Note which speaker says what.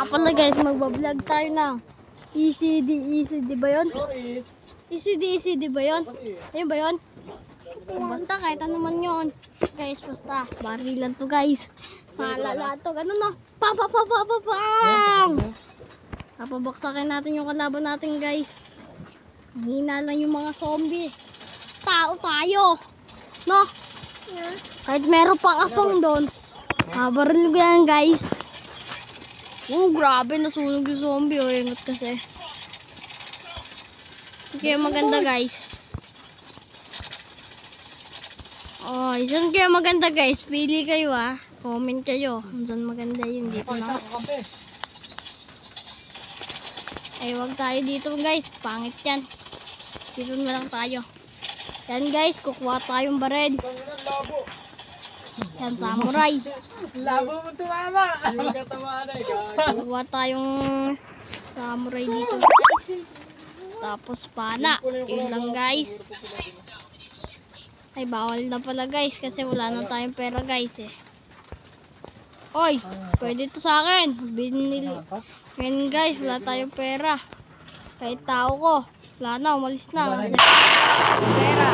Speaker 1: pala guys, magbablog tayo ng ECD ba yun? ECD ba yun? Ayun ba yun? Basta kahit ano man yun. Guys, basta baril lang to guys. Maalala to. Ano no? Pam! Papabaksakin natin yung kalaban natin guys. Hina lang yung mga zombie. Tao tayo. No? Kahit meron pang aswang doon. Baril ko yan guys. Oh, grabe, nasunog yung zombie. Oh, ingat kasi. Kaya maganda guys. Oh, isan kaya maganda guys. Pili kayo Comment kayo. Saan maganda yun. Dito na. Ay, wag tayo dito guys. Pangit yan. Dito na lang tayo. Yan guys, kukuha tayong baril. Yan, samurai.
Speaker 2: Labo mo tumama.
Speaker 1: Kuha tayong samurai dito guys. Tapos pana. Yun lang guys. Ay, bawal na pala guys. Kasi wala na tayong pera guys Oy, pwede to sa akin. Binili. Ngayon guys, wala tayong pera. Kahit tao ko. Wala na, umalis na. Wala na pera.